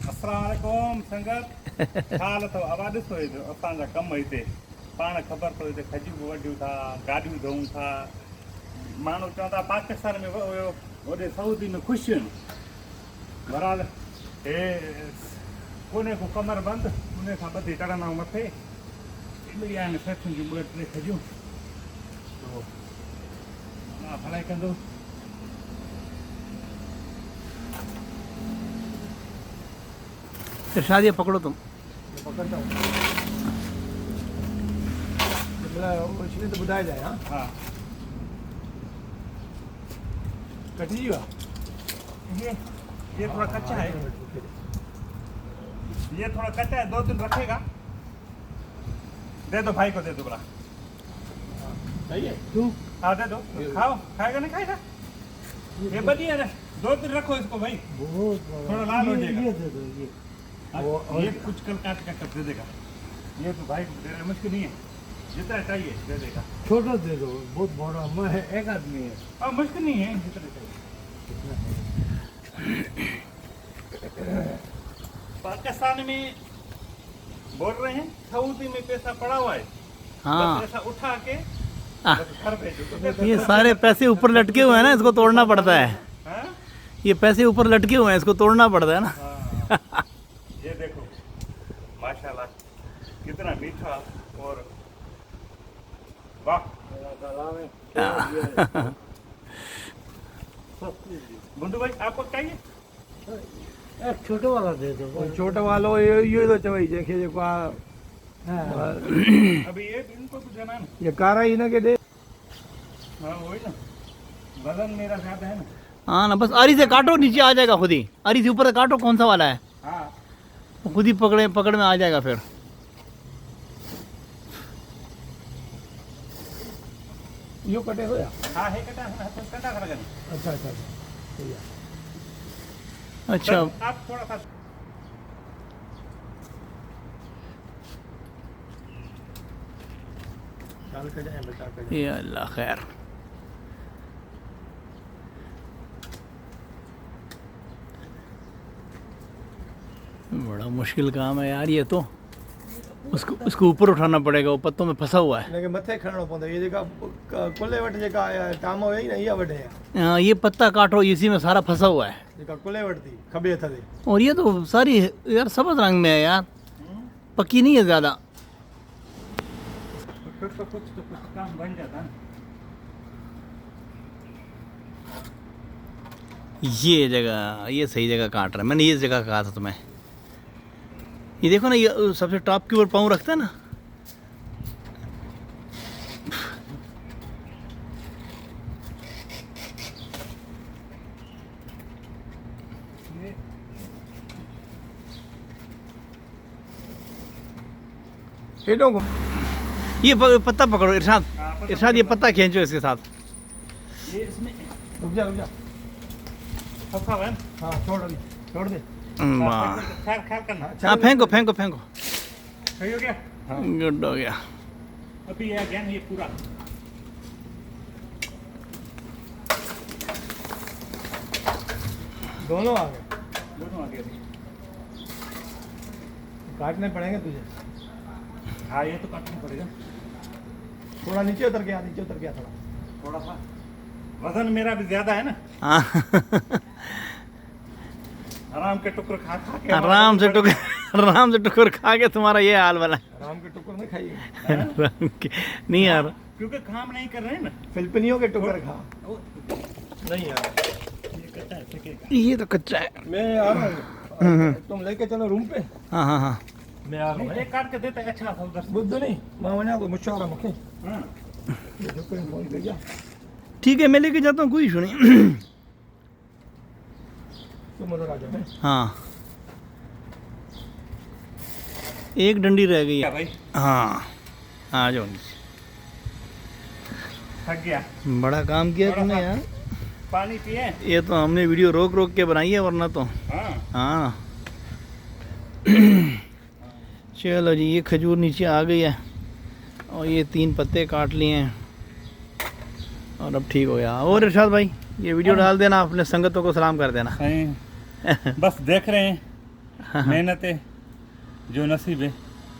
अस्सलाम वालेकुम संगत हाल तो आवाज़ ॾिसो असांजा कम हिते पाण ख़बर थो हिते खजूं वढियूं था गाॾियूं धोऊं था माण्हू चवनि था पाकिस्तान में होॾे सऊदी में ख़ुशि आहिनि बराल हे कोने को कमर बंदि उन खां ॿधी चढ़ंदा आहियूं मथे मिली आहिनि सेठियुनि जूं ॿ टे खजूं तो मां भलाई कंदो इरशाद ये पकड़ो तुम पकड़ता हूँ मछली तो बुधाए जाए। हाँ हाँ कटी हुआ ये थोड़ा कच्चा है ये थोड़ा कच्चा है 2 दिन रखेगा दे दो भाई को दे दो बड़ा सही है तू हाँ दे दो खाओ खाएगा नहीं खाएगा ये बढ़िया है 2 दिन रखो इसको भाई थोड़ा लाल हो जाएगा ये दे दो ये ये कुछ कल काट कर दे देगा ये तो भाई को दे रहा है मुश्किल नहीं है जितना चाहिए दे देगा छोटा दे दो बहुत बड़ा मैं एक आदमी है। अब मुश्किल नहीं है जितना चाहिए पाकिस्तान में बोल रहे हैं सऊदी में पैसा पड़ा हुआ है हाँ बस ऐसा उठा के बस घर भेजो तो ये सारे पैसे ऊपर लटके हुए हैं ना, इसको तोड़ना पड़ता है। हाँ? ये पैसे ऊपर लटके हुए हैं, इसको तोड़ना पड़ता है ना। हाँ, ये देखो माशाल्लाह कितना मीठा और वाह बुंदू भाई आपको चाहिए एक छोटा वाला दे दो छोटा वाला ये तो चवई देखिए जो अभी ये इनको कुछ जाना है ना ये कारा ही ना के दे। हाँ वही ना वजन मेरा ज्यादा है ना हाँ ना, बस आरी से काटो, नीचे आ जाएगा खुद ही। आरी से ऊपर से काटो, कौन सा वाला है हाँ वो खुद ही पकड़ में आ जाएगा फिर। यो कटे हो या हाँ है कटा कटा कर गए अच्छा अच्छा सही है। अच्छा आप थोड़ा सा डाल के जाए बचा के ये अल्लाह खैर। बड़ा मुश्किल काम है यार ये तो। उसको ऊपर उठाना पड़ेगा, वो पत्तों में फंसा हुआ है। लेकिन मथे खणो पवंदो ये जेका कुले वट जेका टाम हुई ना इहा वढे हाँ, ये पत्ता काटो, इसी में सारा फंसा हुआ है। जेका कुले वट थी खबे हथ ते और ये तो सारी यार सब्ज रंग में है यार, पक्की नहीं है ज़्यादा। कुछ तो कुछ काम बन जाता है ये जगह, ये सही जगह काट रहा है। मैंने ये जगह कहा था तुम्हें। ये देखो ना, ये सबसे टॉप के ऊपर पाँव रखता है ना। हेडो को ये पत्ता पकड़ो इरशाद, इरशाद ये पत्ता खींचो इसके साथ। ये इसमें रुक जा फंसा हुआ है हाँ छोड़ दे वाह, खैर खैर करना हाँ फेंको। सही हो गया गुड हो गया। अभी ये गया ये पूरा दोनों आ गए दोनों आ गया अभी काटने पड़ेंगे तुझे। हाँ ये तो काटना पड़ेगा थोड़ा नीचे उतर गया थोड़ा सा वजन मेरा भी ज्यादा है ना हाँ आराम के टुकड़े खा के आराम से टुकर खा के तुम्हारा ये हाल वाला है। आराम के टुकड़ नहीं खाइए आराम के नहीं यार, क्योंकि काम नहीं कर रहे हैं ना फिलिपिनियों के टुकड़ खा नहीं यार ये कच्चा है सेकेगा ये तो कच्चा है। मैं आ रहा हूँ तुम लेके चलो रूम पे। हाँ मैं आ रहा नहीं, हूँ एक काट के देते अच्छा था उधर से बुद्ध नहीं मां वना को मुशारा मुखे हाँ ये जो कोई फोन कर जा ठीक है, मैं लेके जाता हूँ, कोई इशू नहीं। तुम उधर आ जाओ। हाँ एक डंडी रह गई क्या है। भाई हाँ आ जाओ। थक गया बड़ा काम किया थोड़ा तुमने सा यार। पानी पिए ये तो हमने वीडियो रोक के बनाई है, वरना तो हाँ हाँ। चलो जी, ये खजूर नीचे आ गई है और ये 3 पत्ते काट लिए हैं और अब ठीक हो गया। और इरशाद भाई ये वीडियो डाल देना, अपने संगतों को सलाम कर देना। बस देख रहे हैं मेहनत है जो नसीब है